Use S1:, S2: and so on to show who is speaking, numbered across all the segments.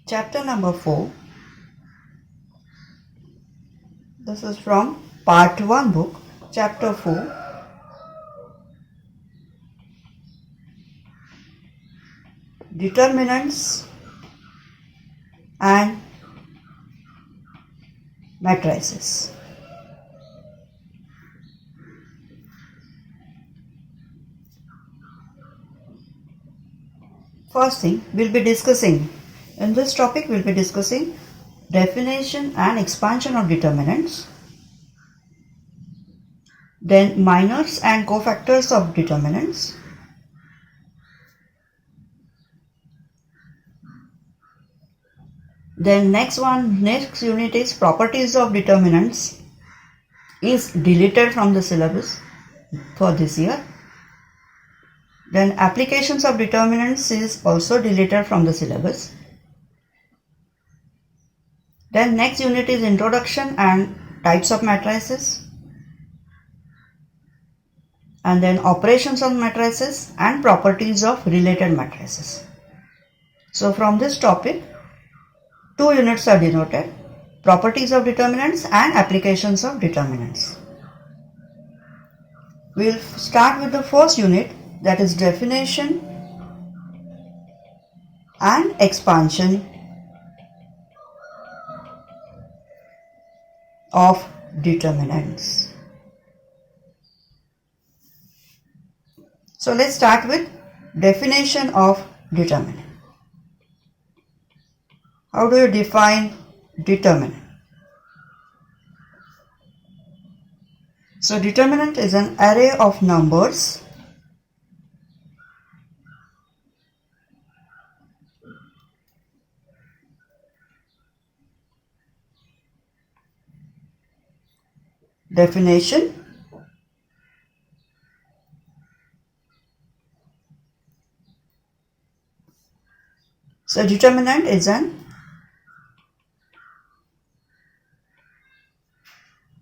S1: Chapter number 4. This is from Part 1 book, Chapter 4. Determinants and matrices. First thing we'll be discussing in this topic, we'll be discussing definition and expansion of determinants, then minors and cofactors of determinants, then next unit is properties of determinants, is deleted from the syllabus for this year. Then applications of determinants is also deleted from the syllabus. Then next unit is introduction and types of matrices, and then operations of matrices and properties of related matrices. So from this topic, 2 units are denoted: properties of determinants and applications of determinants. We'll start with the first unit, that is definition and expansion of determinants. So let's start with definition of determinant. How do you define determinant? So determinant is an array of numbers definition. So determinant is an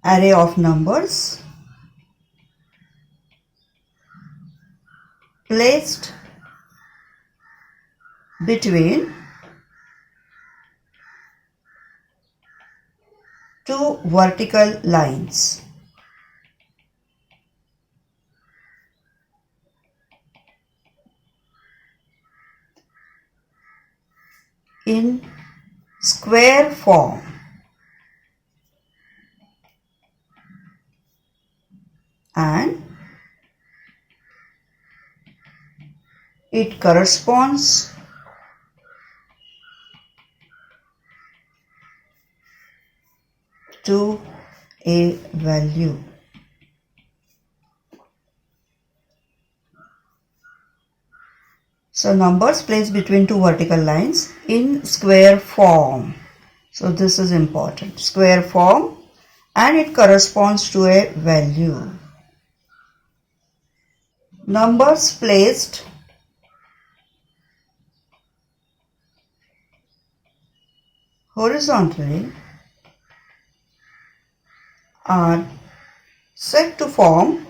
S1: array of numbers placed between two vertical lines. In square form, and it corresponds to a value. So numbers placed between two vertical lines in square form. So this is important. Square form, and it corresponds to a value. Numbers placed horizontally are said to form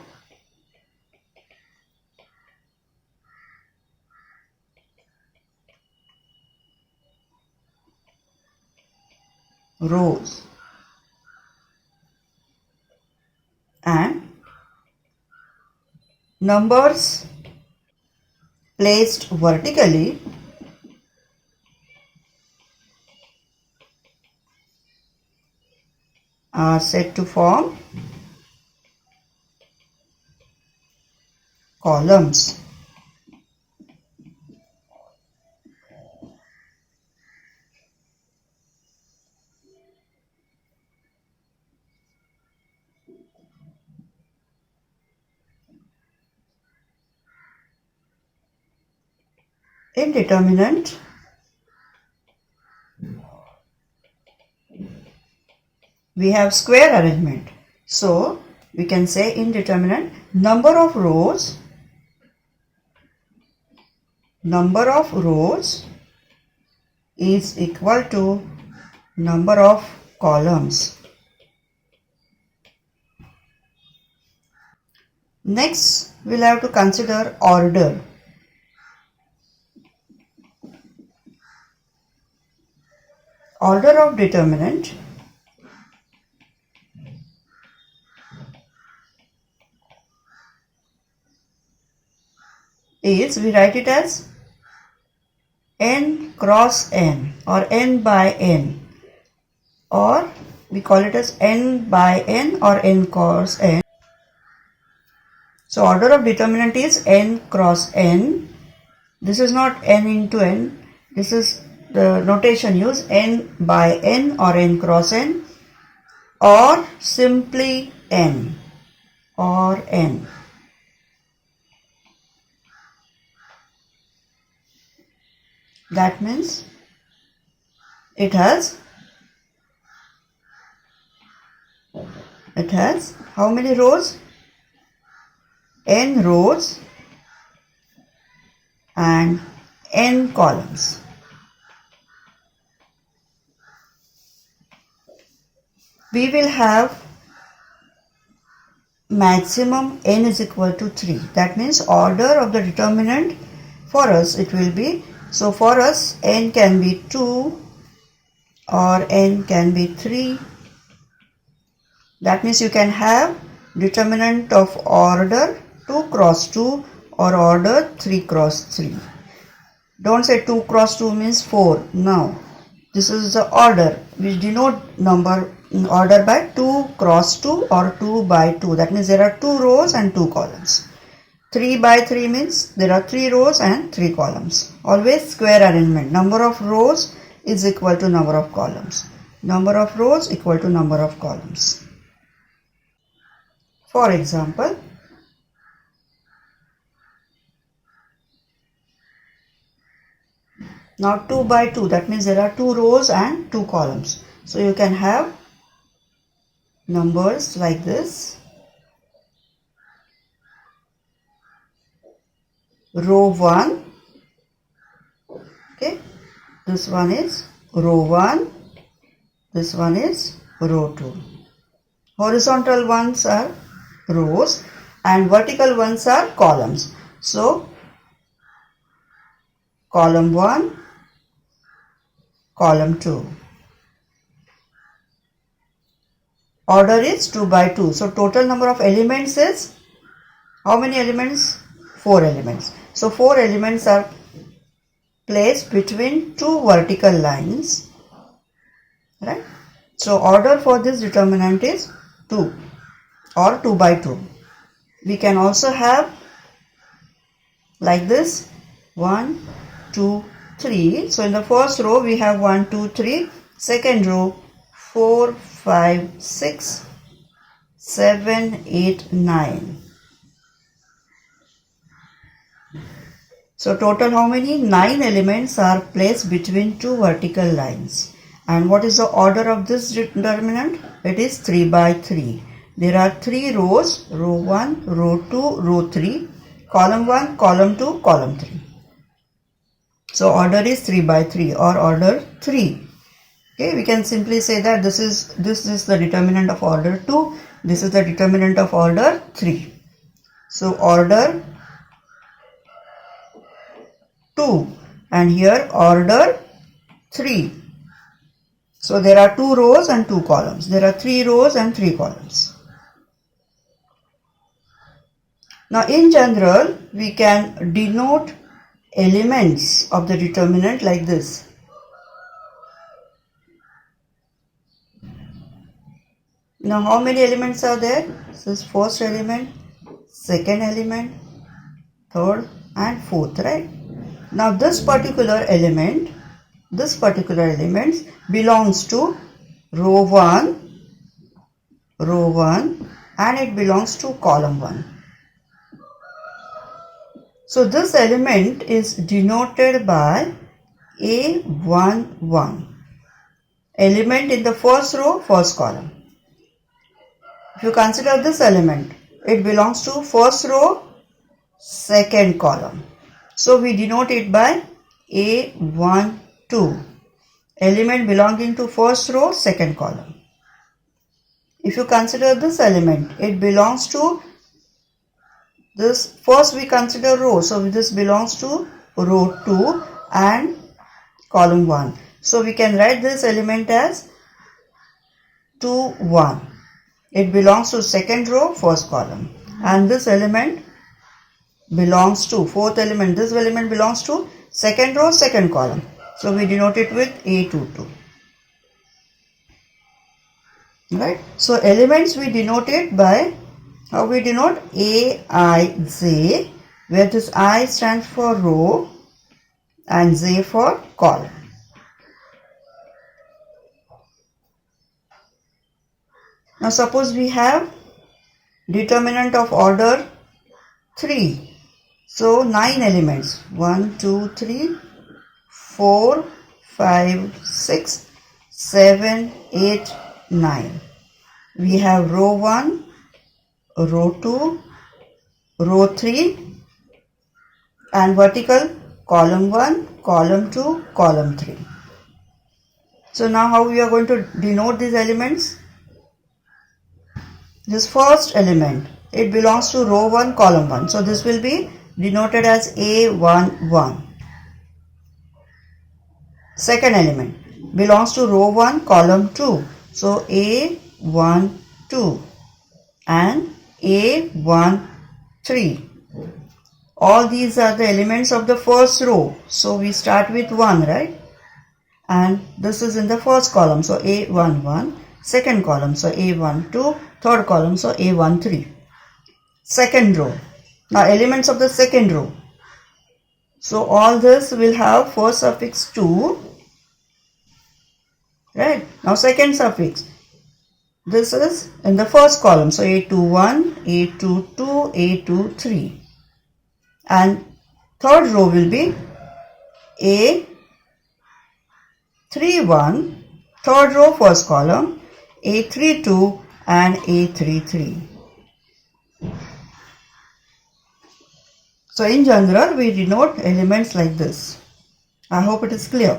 S1: rows, and numbers placed vertically are said to form columns. In determinant, we have square arrangement. So we can say in determinant, number of rows is equal to number of columns. Next, we'll have to consider order. order of determinant is, we write it as n cross n or n by n, or we call it as n by n or n cross n. So order of determinant is n cross n. This is not n into n. This is the notation used, n by n or n cross n, or simply n or n. That means it has how many rows? N rows and n columns. We will have maximum n is equal to 3. That means order of the determinant for us, it will be, so for us n can be 2 or n can be 3. That means you can have determinant of order 2 cross 2 or order 3 cross 3. Don't say 2 cross 2 means 4. No. This is the order. We denote order by 2 cross 2 or 2 by 2. That means there are 2 rows and 2 columns. 3 by 3 means there are 3 rows and 3 columns. Always square arrangement. Number of rows is equal to number of columns. Number of rows equal to number of columns. For example, now 2 by 2, that means there are 2 rows and 2 columns. So you can have numbers like this. Row 1, okay, this one is row 1, this one is row 2. Horizontal ones are rows and vertical ones are columns. So column 1, column 2. Order is 2 by 2. So total number of elements is, how many elements? 4 elements. So 4 elements are placed between 2 vertical lines, right? So order for this determinant is 2 or 2 by 2. We can also have like this 1, 2, 3. So in the first row we have 1, 2, 3. Second row 4, 5, 6, 7, 8, 9. So total how many? 9 elements are placed between 2 vertical lines. And what is the order of this determinant? It is 3 by 3. There are 3 rows, row 1, row 2, row 3, column 1, column 2, column 3. So order is 3 by 3 or order 3. Okay, we can simply say that this is the determinant of order 2, this is the determinant of order 3. So order 2 and here order 3. So there are 2 rows and 2 columns. There are 3 rows and 3 columns. Now in general we can denote elements of the determinant like this. Now how many elements are there? This is first element, second element, third and fourth, right? Now this particular element belongs to row 1 and it belongs to column 1. So this element is denoted by A11. Element in the first row, first column. If you consider this element, it belongs to first row, second column. So we denote it by A12. Element belonging to first row, second column. If you consider this element, it belongs to this, first we consider row, so this belongs to row 2 and column 1. So we can write this element as 2, 1. It belongs to second row, first column. And this element belongs to fourth element. This element belongs to second row, second column. So we denote it with A22. Right? So elements we denote it by, how we denote? Aij, where this I stands for row and J for column. Now suppose we have determinant of order 3. So 9 elements. 1, 2, 3, 4, 5, 6, 7, 8, 9. We have row 1, row 2, row 3 and vertical column 1, column 2, column 3. So now how we are going to denote these elements? This first element, it belongs to row 1, column 1. So this will be denoted as A11. Second element belongs to row 1, column 2. So A12 and A13. All these are the elements of the first row. So we start with 1, right? And this is in the first column. So A11. Second column. So A12. Third column. So A13. Second row. Now elements of the second row. So all this will have first suffix 2. Right? Now second suffix. This is in the first column. So A21, A22, A23. And third row will be A31, third row, first column, A32 and A33. So in general, we denote elements like this. I hope it is clear.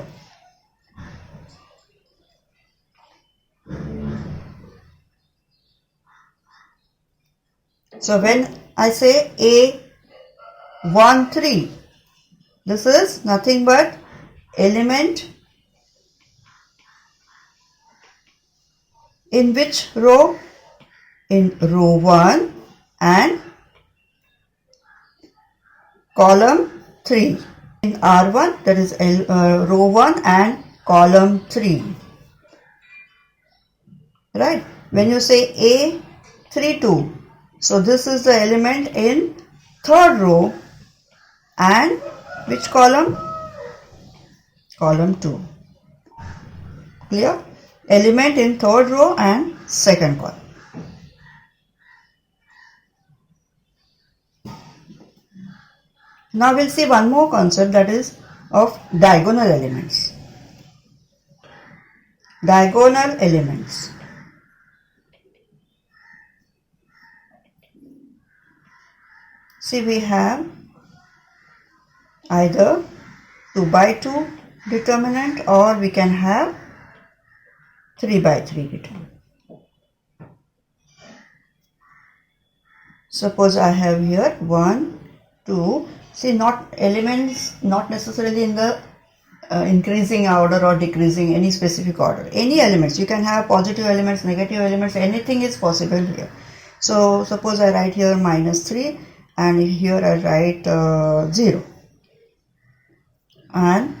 S1: So when I say A13, this is nothing but element in which row? In row 1 and column 3. In R1, that is row 1 and column 3. Right? When you say A32, so this is the element in third row and which column? Column 2. Clear? Element in third row and second column. Now we'll see one more concept, that is of diagonal elements. Diagonal elements. See, we have either 2 by 2 determinant or we can have 3 by 3 determinant. Suppose I have here 1, 2. See, not elements, not necessarily in the increasing order or decreasing any specific order. Any elements, you can have positive elements, negative elements, anything is possible here. So suppose I write here -3 and here I write 0. And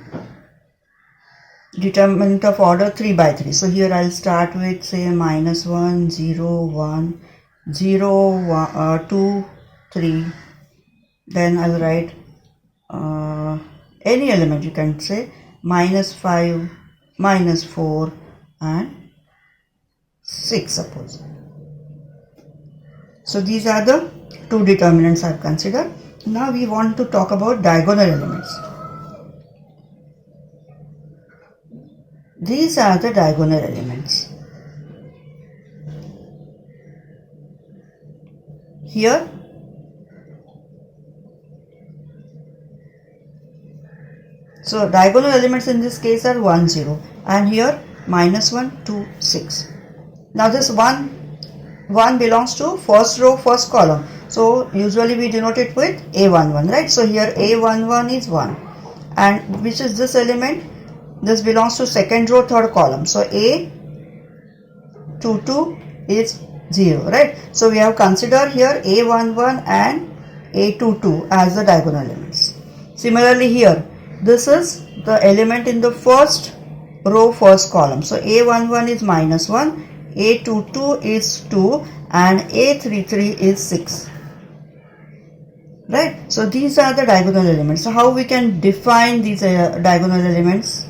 S1: determinant of order 3 by 3. So here I'll start with say -1, 0, 1, 0, 1, 2, 3. Then I'll write any element, you can say -5, -4 and 6 suppose. So these are the two determinants I've considered. Now we want to talk about diagonal elements. These are the diagonal elements. Here so diagonal elements in this case are 1, 0 and here -1, 2, 6. Now this 1 belongs to first row, first column. So usually we denote it with A11, right? So here A11 is 1. And which is this element? This belongs to second row, third column. So A22 is 0, right? So we have considered here A11 and A22 as the diagonal elements. Similarly here, this is the element in the first row, first column. So A11 is -1, A22 is 2 and A33 is 6. Right? So these are the diagonal elements. So how we can define these diagonal elements?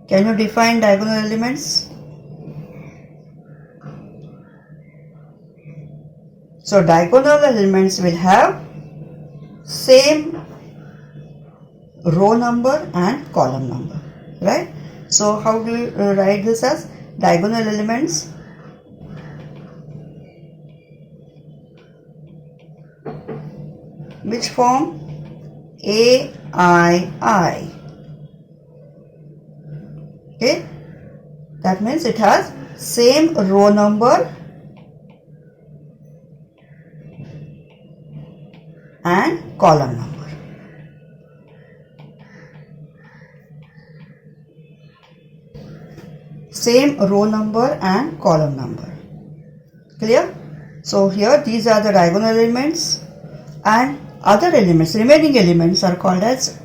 S1: Can you define diagonal elements? So diagonal elements will have same row number and column number, right? So how do we write this as diagonal elements? Which form? AII. Okay, that means it has same row number and column number. Same row number and column number. Clear? So here these are the diagonal elements, and other elements, remaining elements are called as,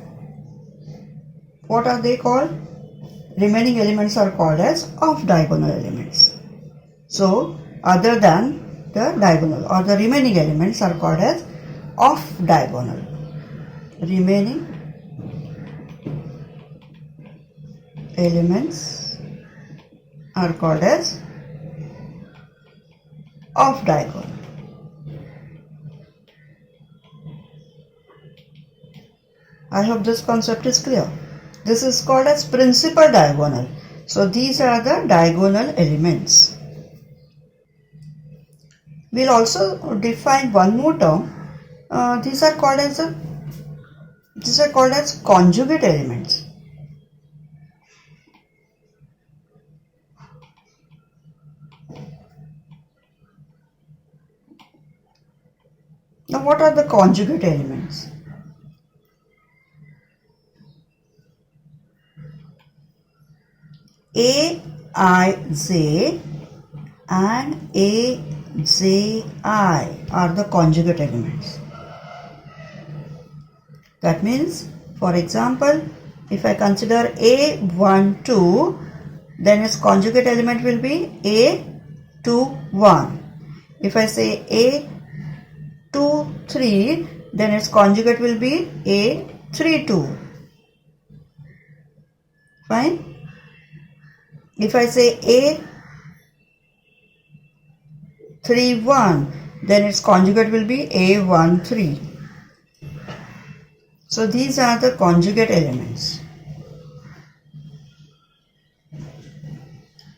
S1: what are they called? Remaining elements are called as off diagonal elements. So other than the diagonal or the remaining elements are called as off diagonal. Remaining elements are called as off diagonal. I hope this concept is clear. This is called as principal diagonal. So these are the diagonal elements. We'll also define one more term. These are called as conjugate elements. Now what are the conjugate elements? Aij and Aj are the conjugate elements. That means, for example, if I consider A12, then its conjugate element will be A21. If I say A23, then its conjugate will be A32. Fine? If I say A31, then its conjugate will be A13. So these are the conjugate elements.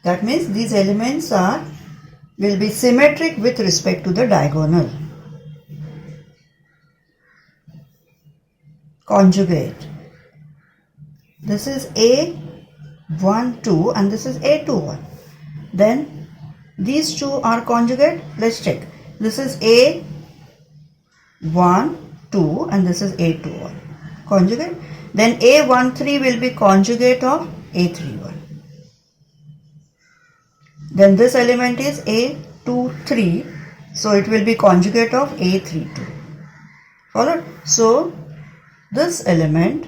S1: That means these elements will be symmetric with respect to the diagonal. Conjugate. This is A12 and this is A21. Then these two are conjugate. Let's check. This is A12 and this is A21. Conjugate. Then A13 will be conjugate of A31. Then this element is A23, so it will be conjugate of A32. Followed? So this element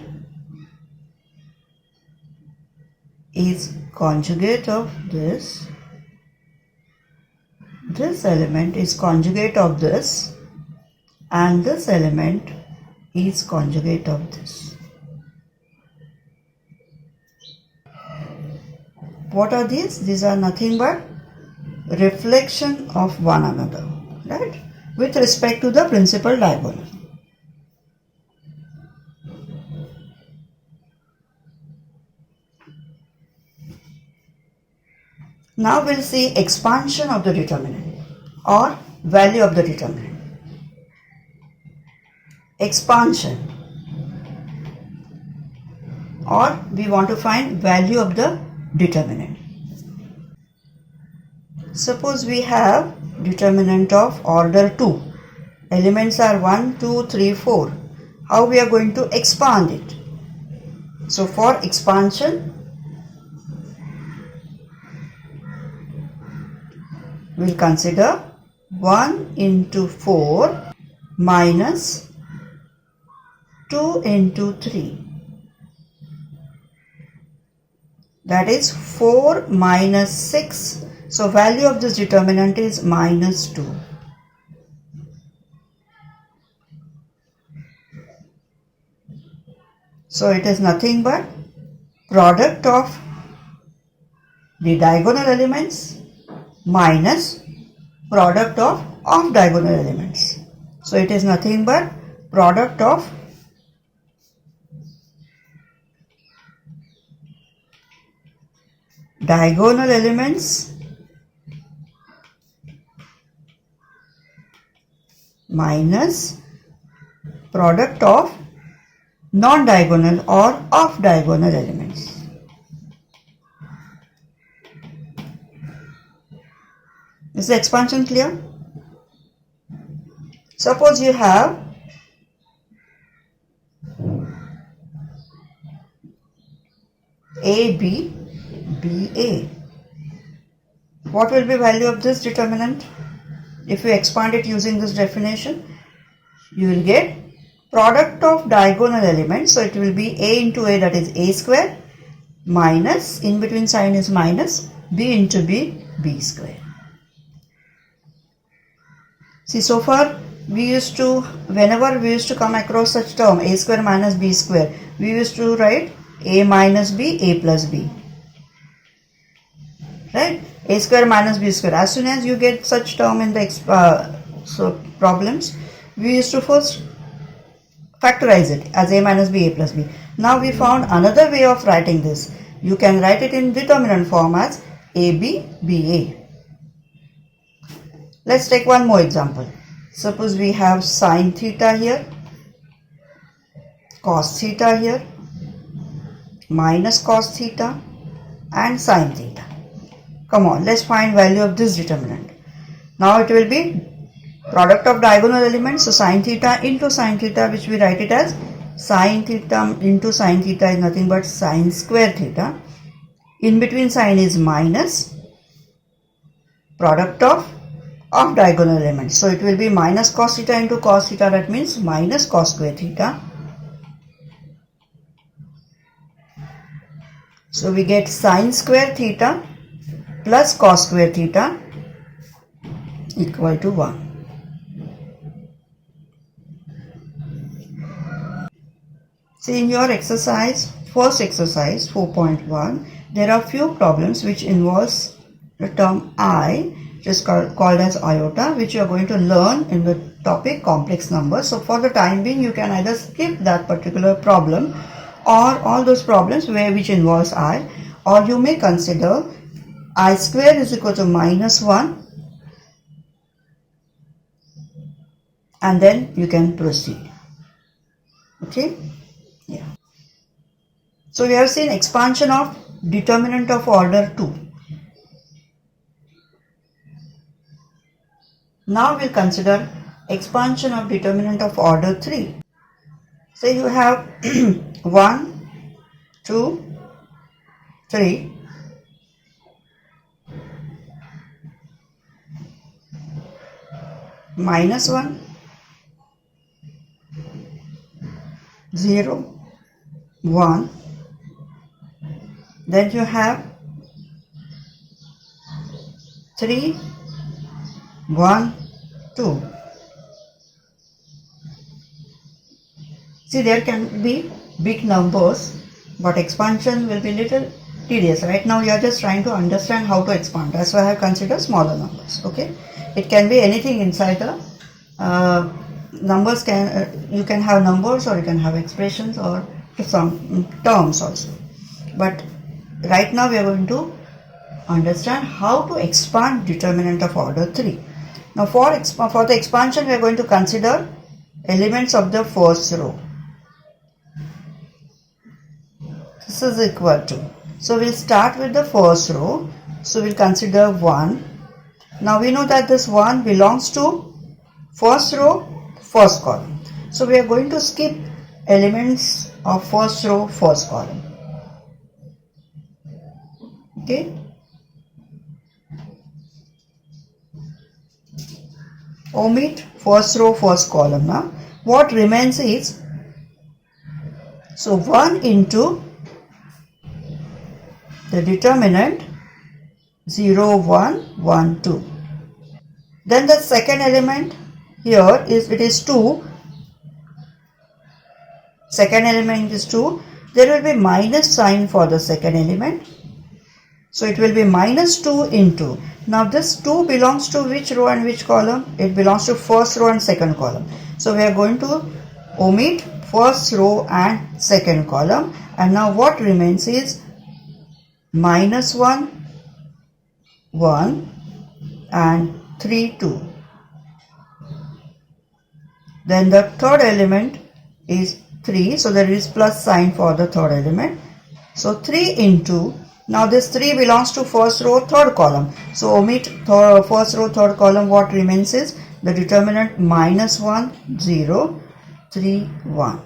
S1: is conjugate of this. This element is conjugate of this, and this element is conjugate of this. What are these? These are nothing but reflection of one another, right? With respect to the principal diagonal. Now we'll see expansion of the determinant or value of the determinant. Expansion, or we want to find value of the determinant. Suppose we have determinant of order 2. Elements are 1, 2, 3, 4. How we are going to expand it? So for expansion, we'll consider 1 into 4 minus 2 into 3. That is 4 minus 6. So value of this determinant is minus 2. So it is nothing but product of the diagonal elements minus product of off-diagonal elements. So it is nothing but product of diagonal elements minus product of non-diagonal or off-diagonal elements. Is the expansion clear? Suppose you have AB, BA. What will be value of this determinant? If you expand it using this definition, you will get product of diagonal elements. So it will be A into A, that is A square, minus, in between sign is minus, B into B, B square. See, so far we used to, whenever we used to come across such term A square minus B square, we used to write A minus B, A plus B. Right? A square minus B square. As soon as you get such term in the problems, we used to first factorize it as A minus B, A plus B. Now we found another way of writing this. You can write it in determinant form as AB, BA. Let's take one more example. Suppose we have sine theta here, cos theta here, minus cos theta and sine theta. Come on, let's find value of this determinant. Now it will be product of diagonal elements, so sine theta into sine theta, which we write it as sine theta into sine theta is nothing but sine square theta. In between sign is minus product of diagonal elements. So it will be minus cos theta into cos theta, that means minus cos square theta. So we get sine square theta plus cos square theta equal to 1. See, in your exercise, first exercise 4.1, there are few problems which involves the term I, which is called as iota, which you are going to learn in the topic complex numbers. So for the time being, you can either skip that particular problem or all those problems which involves I, or you may consider I square is equal to minus 1 and then you can proceed. Okay? Yeah. So we have seen expansion of determinant of order 2. Now we'll consider expansion of determinant of order 3. Say you have 1, 2, 3. Minus 1, 0, 1. Then you have 3, 1, 2. See, there can be big numbers, but expansion will be little tedious. Right now, you are just trying to understand how to expand. That's why I have considered smaller numbers. Okay, it can be anything inside the numbers. You can have numbers, or you can have expressions, or some terms also. But right now, we are going to understand how to expand determinant of order 3. Now for the expansion, we are going to consider elements of the first row. This is equal to. So we'll start with the first row. So we'll consider 1. Now we know that this 1 belongs to first row, first column. So we are going to skip elements of first row, first column. Okay. Omit first row, first column. Now what remains is, so 1 into the determinant 0, 1, 1, 2. Then the second element here is, it is 2. Second element is 2. There will be minus sign for the second element. So it will be minus 2 into. Now this 2 belongs to which row and which column? It belongs to first row and second column. So we are going to omit first row and second column. And now what remains is minus 1, 1 and 3, 2. Then the third element is 3. So there is plus sign for the third element. So 3 into, now this 3 belongs to first row, third column. So omit first row, third column. What remains is the determinant minus 1, 0, 3, 1.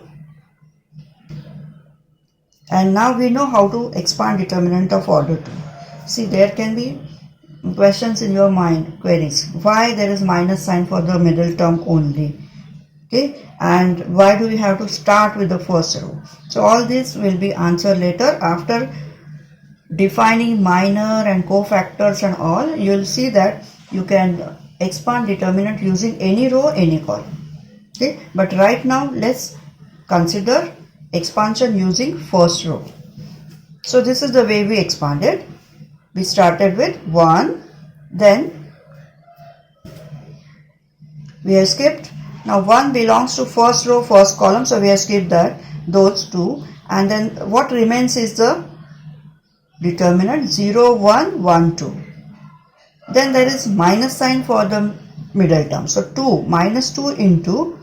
S1: And now we know how to expand determinant of order 2. See, there can be questions in your mind, queries. Why there is minus sign for the middle term only? Okay, and why do we have to start with the first row? So all this will be answered later after defining minor and cofactors and all. You will see that you can expand determinant using any row, any column. Okay, but right now let's consider expansion using first row. So this is the way we expanded. We started with 1, then we have skipped. Now 1 belongs to first row, first column, so we have skipped that, those two, and then what remains is the determinant 0, 1, 1, 2. Then there is minus sign for the middle term. So 2, minus 2 into,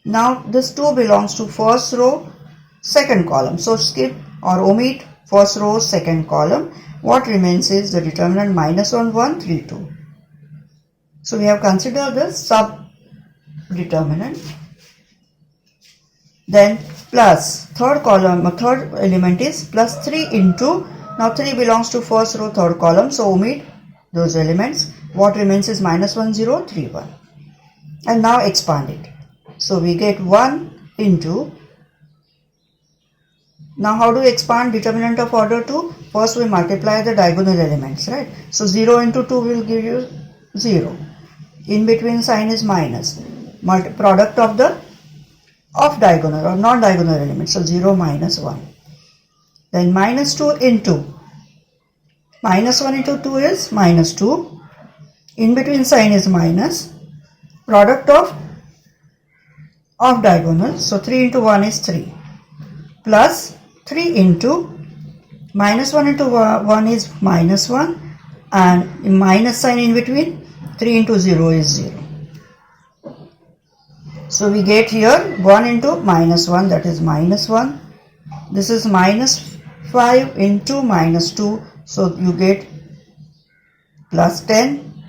S1: now this 2 belongs to first row, second column. So skip or omit first row, second column. What remains is the determinant minus 1, 1, 3, 2. So we have considered the sub determinant. Then plus third column, third element is plus 3 into, now 3 belongs to first row, third column, so omit those elements. What remains is minus 1, 0, 3, 1. And now expand it. So we get 1 into, now how do we expand determinant of order 2? First we multiply the diagonal elements, right? So 0 into 2 will give you 0. In between sign is minus. Product of the off diagonal or non-diagonal elements. So 0 minus 1. Then minus 2 into. Minus 1 into 2 is minus 2. In between sign is minus. Product of off diagonal. So 3 into 1 is 3. Plus 3 into minus 1 into 1 is minus 1. And minus sign in between. 3 into 0 is 0. So we get here 1 into minus 1, that is minus 1. This is minus 5 into minus 2. So you get plus 10.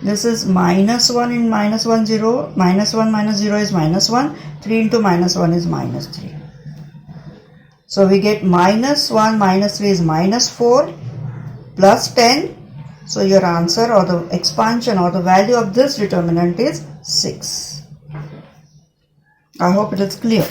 S1: This is minus 1 in minus 1, 0. Minus 1 minus 0 is minus 1. 3 into minus 1 is minus 3. So we get minus 1 minus 3 is minus 4 plus 10. So your answer or the expansion or the value of this determinant is 6. I hope it is clear.